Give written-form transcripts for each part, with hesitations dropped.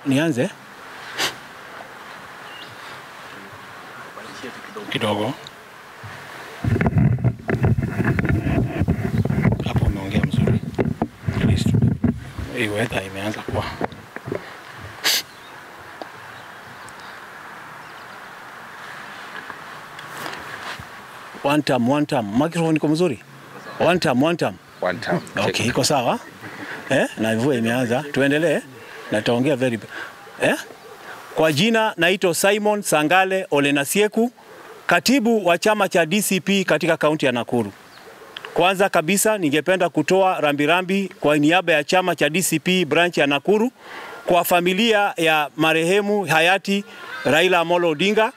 Nianze kidogo. Hapo umeongea mzuri. Hii weather imeanza kuwa. One time. Microphone iko mzuri? One time. Okay, iko sawa? Na mvua imeanza. Tuendelee. Na taongea very Kwa jina naitwa Simon Sangale Olenasieku, katibu wa chama cha DCP katika kaunti ya Nakuru. Kwanza kabisa ningependa kutoa rambirambi kwa niaba ya chama cha DCP branch ya Nakuru kwa familia ya marehemu hayati Raila Amolo Odinga,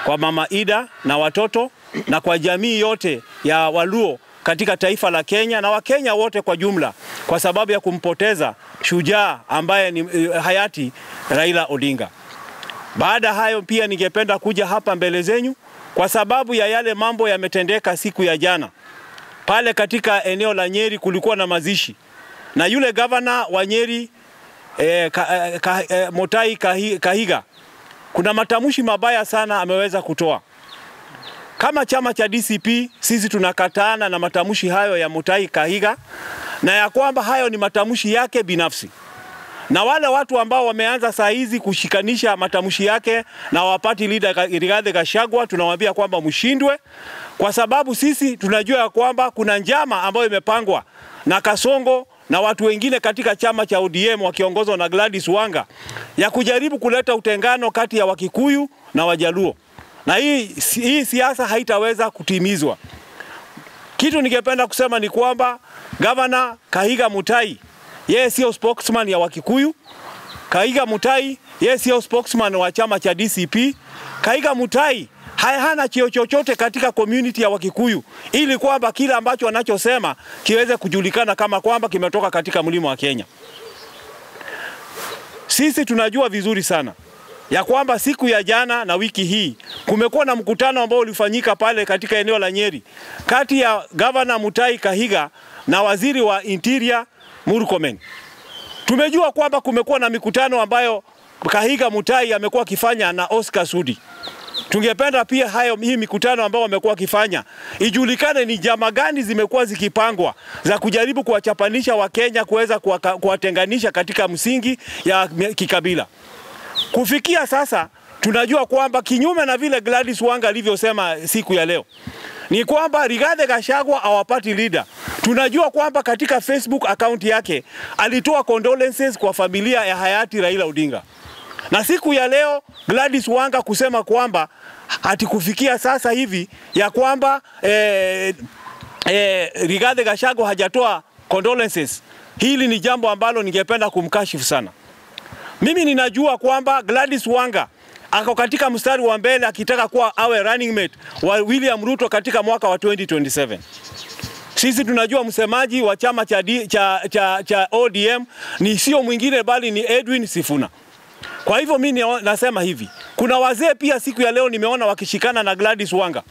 kwa mama Ida na watoto, na kwa jamii yote ya Waluo katika taifa la Kenya na Wakenya wote kwa jumla, kwa sababu ya kumpoteza shujaa ambaye ni hayati Raila Odinga. Baada hayo pia ningependa kuja hapa mbele zenyu kwa sababu ya yale mambo yametendeka siku ya jana. Pale katika eneo la Nyeri kulikuwa na mazishi, na yule governor wa Nyeri Mutahi Kahiga, kuna matamshi mabaya sana ameweza kutoa. Kama chama cha DCP sisi tunakataana na matamshi hayo ya Mutahi Kahiga, na ya kwamba hayo ni matamshi yake binafsi. Na wale watu ambao wameanza saa hizi kushikanisha matamshi yake na wapati leader Rigathi Gachagua, tunawaambia kwamba mshindwe, kwa sababu sisi tunajua ya kwamba kuna njama ambayo imepangwa na Kasongo na watu wengine katika chama cha ODM wakiongozwa na Gladys Wanga ya kujaribu kuleta utengano kati ya Wakikuyu na Wajaluo. Na hii siasa haitaweza kutimizwa. Kitu ningependa kusema ni kwamba Governor Kahiga Mutahi, yeye sio spokesman ya Wakikuyu. Kahiga Mutahi, yeye sio spokesman wa chama cha DCP. Kahiga Mutahi hana cheo chochote katika community ya Wakikuyu, ili kwamba kila ambacho anachosema kiweze kujulikana kama kwamba kimetoka katika mlima wa Kenya. Sisi tunajua vizuri sana ya kwamba siku ya jana na wiki hii kumekuwa na mkutano ambao ulifanyika pale katika eneo la Nyeri kati ya Governor Mutahi Kahiga na waziri wa Interior Murkomen. Tumejua kwamba kumekuwa na mikutano ambayo Kahiga Mutahi amekuwa akifanya na Oscar Sudi. Tungependa pia hii mikutano ambayo wamekuwa wakifanya ijulikane ni jama gani zimekuwa zikipangwa za kujaribu kuwachapanisha Wakenya, kuweza kuwatenganisha katika msingi ya kikabila. Kufikia sasa tunajua kwamba kinyume na vile Gladys Wanga alivyosema siku ya leo, ni kwamba Rigathi Gachagua hawapati leader. Tunajua kwamba katika Facebook account yake alitoa condolences kwa familia ya hayati Raila Odinga. Na siku ya leo Gladys Wanga kusema kwamba hati kufikia sasa hivi ya kwamba Rigathi Gachagua hajatoa condolences, hili ni jambo ambalo ningependa kumkashifu sana. Mimi ninajua kwamba Gladys Wanga ako katika mstari wa mbele akitaka kuwa awe running mate wa William Ruto katika mwaka wa 2027. Sisi tunajua msemaji wa chama cha ODM ni sio mwingine bali ni Edwin Sifuna. Kwa hivyo mimi nasema hivi, kuna wazee pia siku ya leo nimeona wakishikana na Gladys Wanga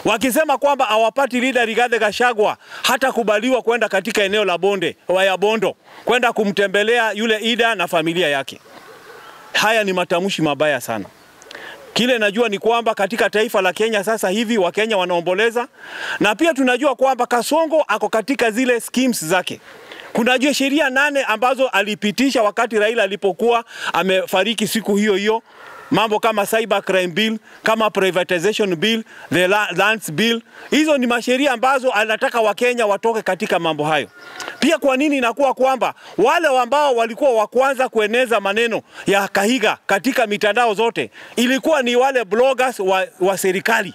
wakisema kwamba hawapati leader Rigathi Gachagua hata kubaliwa kwenda katika eneo la bonde wa Bondo kwenda kumtembelea yule Ida na familia yake. Haya ni matamshi mabaya sana. Kile najua ni kwamba katika taifa la Kenya sasa hivi Wakenya wanaomboleza, na pia tunajua kwamba Kasongo ako katika zile schemes zake. Kuna sheria 8 ambazo alipitisha wakati Raila alipokuwa amefariki siku hiyo. Mambo kama cyber crime bill, kama privatization bill, the lands bill. Hizo ni masheria ambazo anataka Wakenya watoke katika mambo hayo. Pia kwa nini inakuwa kwamba wale ambao walikuwa wa kwanza kueneza maneno ya Kahiga katika mitandao zote ilikuwa ni wale bloggers wa serikali?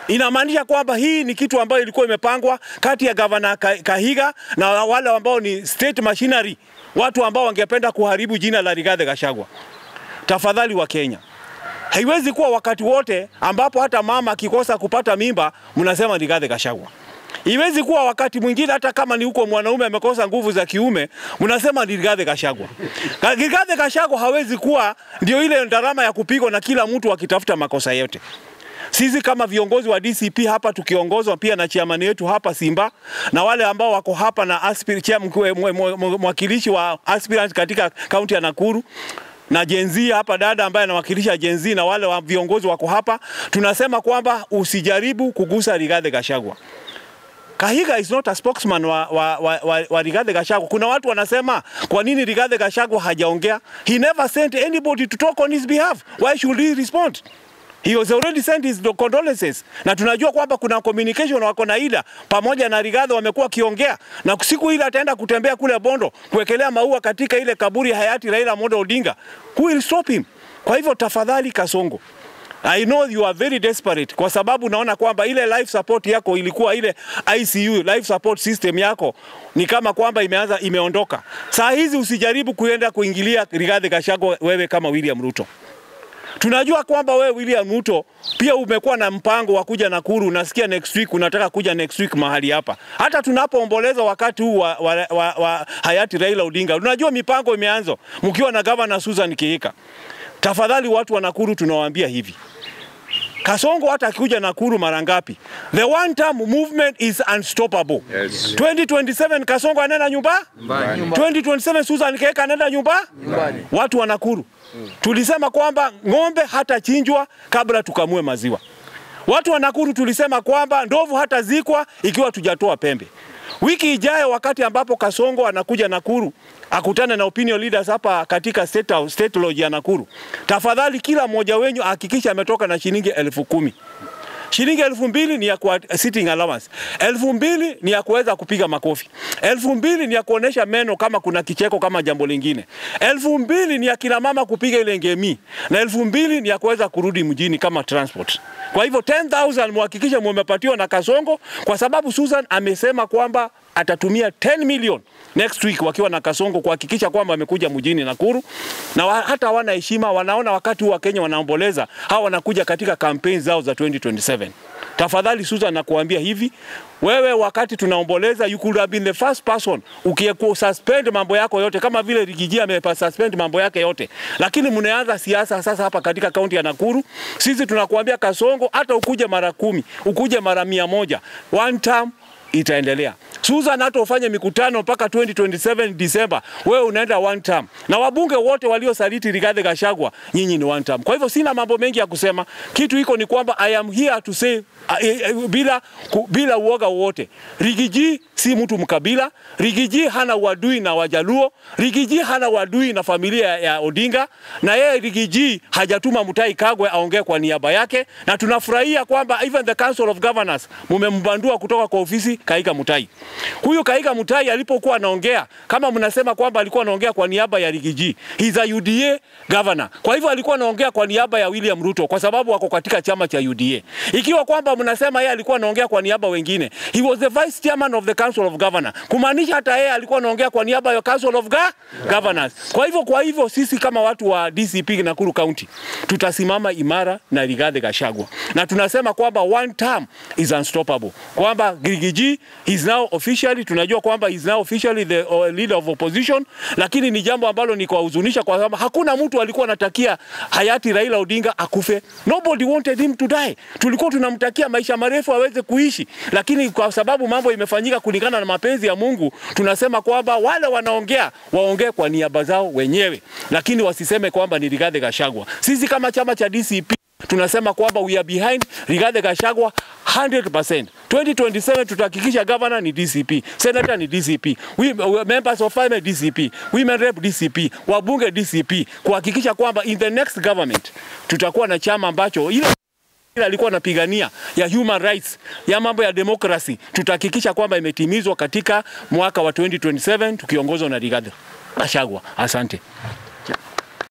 Inamaanisha kwamba hii ni kitu ambayo ilikuwa imepangwa kati ya Governor Kahiga na wale ambao ni state machinery, watu ambao wangependa kuharibu jina la Rigathi Gachagua. Tafadhali wa Kenya, haiwezi kuwa wakati wote ambapo hata mama akikosa kupata mimba mnasema Rigathi Gachagua. Iwezi kuwa wakati mwingine hata kama ni huko mwanaume amekosa nguvu za kiume mnasema Rigathi Gachagua. Rigathi Gachagua hawezi kuwa ndio ile ndarama ya kupigwa na kila mtu akitafuta makosa yote. Sisi kama viongozi wa DCP hapa tukiongozwa pia na chairman wetu hapa Simba na wale ambao wako hapa na mwakilishi wa aspirant katika kaunti ya Nakuru, na Gen Z hapa, dada ambaye anawakilisha Gen Z na wale wa viongozi wako hapa, tunasema kwamba usijaribu kugusa Rigathi Gachagua. Kahiga is not a spokesman wa Rigathi Gachagua. Kuna watu wanasema kwa nini Rigathi Gachagua hajaongea? He never sent anybody to talk on his behalf. Why should he respond? He has already sent his condolences. Na tunajua kwamba kuna communication wako na Ida pamoja na Rigathi wamekuwa kiongea, na siku ile ataenda kutembea kule Bondo kuwekelea maua katika ile kaburi hayati Raila Amolo Odinga. Who will stop him? Kwa hivyo tafadhali Kasongo, I know you are very desperate kwa sababu naona kwamba ile life support yako ilikuwa ile ICU life support system yako ni kama kwamba imeondoka. Saa hizi usijaribu kuenda kuingilia Rigathi Gachagua wewe kama William Ruto. Tunajua kwamba wewe William Ruto pia umekuwa na mpango wa kuja Nakuru, nasikia next week unataka kuja next week mahali hapa. Hata tunapoomboleza wakati huu wa hayati Raila Odinga, tunajua mipango imeanza mkiwa na Governor Susan Kihika. Tafadhali watu wa Nakuru tunawaambia hivi. Kasongo hata akikuja Nakuru mara ngapi, the one term movement is unstoppable. Yes. 2027 Kasongo anaenda nyumba? 2027 Susan Kihika anaenda nyumba? Watu wa Nakuru. Tulisema kwamba ng'ombe hata chinjwa kabla tukamue maziwa. Watu wa Nakuru tulisema kwamba ndovu hata zikwa ikiwa tujatoa pembe. Wiki ijayo wakati ambapo Kasongo anakuja Nakuru akutane na opinion leaders hapa katika State Lodge ya Nakuru, tafadhali kila mmoja wenyu hakikisha ametoka na shilingi 10,000. Shilingi 2,000 ni ya kwa sitting allowance. 2,000 ni ya kuweza kupiga makofi. 2,000 ni ya kuonesha meno kama kuna kicheko kama jambo lingine. 2,000 ni ya kila mama kupiga ile ngemi. Na 2,000 ni ya kuweza kurudi mjini kama transport. Kwa hivyo 10,000 muhakikisha mmepatiwa na Kasongo kwa sababu Susan amesema kwamba atatumia 10 million next week wakiwa na Kasongo kuhakikisha kwamba amekuja mjini Nakuru, na hata wana heshima, wanaona wakati wa Kenya wanaomboleza hawa wanakuja katika campaign zao za 2027. Tafadhali Susan nakuambia hivi, wewe wakati tunaomboleza you could have been the first person suspend mambo yako yote kama vile Rigiji suspend mambo yake yote, lakini mnaanza siasa sasa hapa katika kaunti ya Nakuru. Sisi tunakuambia Kasongo, hata ukuje mara 10 ukuje mara 100, one term itaendelea. Susan hata ufanye mikutano mpaka 2027 December, wewe unaenda one term. Na wabunge wote waliosaliti Rigathi Gachagua, nyinyi ni one term. Kwa hivyo sina mambo mengi ya kusema. Kitu iko ni kwamba I am here to say bila uoga wote, Rigiji si mtu mkabila. Rigiji hana uadui na Wajaluo. Rigiji hana uadui na familia ya Odinga, na yeye Rigiji hajatuma Mutahi Kagwe aongee kwa niaba yake, na tunafurahia kwamba even the Council of Governors mumembandua kutoka kwa ofisi Kahiga Mutahi. Huyu Kahiga Mutahi alipokuwa anaongea, kama mnasema kwamba alikuwa anaongea kwa niaba ya Rigiji, he's a UDA governor. Kwa hivyo alikuwa anaongea kwa niaba ya William Ruto kwa sababu wako katika chama cha UDA. Ikiwa kwamba mnasema yeye alikuwa anaongea kwa niaba wengine, he was the vice chairman of the Council of Governors, kumaanisha hata yeye alikuwa anaongea kwa niaba ya Council of Governors. Kwa hivyo sisi kama watu wa DCP Nakuru County tutasimama imara na Rigathi Gachagua, na tunasema kwamba one term is unstoppable, kwamba Rigiji is now officially, tunajua kwamba is now officially the leader of opposition, lakini ni jambo ambalo ni kwa huzunisha kwa sababu hakuna mtu alikuwa anatakia hayati Raila Odinga akufe. Nobody wanted him to die. Tulikuwa tunamtakia maisha marefu aweze kuishi, lakini kwa sababu mambo imefanyika kulingana na mapenzi ya Mungu, tunasema kwamba wale wanaongea waongee kwa niaba zao wenyewe, lakini wasiseme kwamba ni Rigathi Gachagua. Sisi kama chama cha DCP tunasema kwamba we are behind Rigathi Gachagua 100%. 2027 tutahakikisha governor ni DCP, senator ni DCP, members of parliament DCP, women rep DCP, wabunge DCP, kuhakikisha kwamba in the next government tutakuwa na chama ambacho ile alikuwa anapigania ya human rights, ya mambo ya democracy, tutahakikisha kwamba imetimizwa katika mwaka wa 2027 tukiongozwa na Rigathi Gachagua. Asante.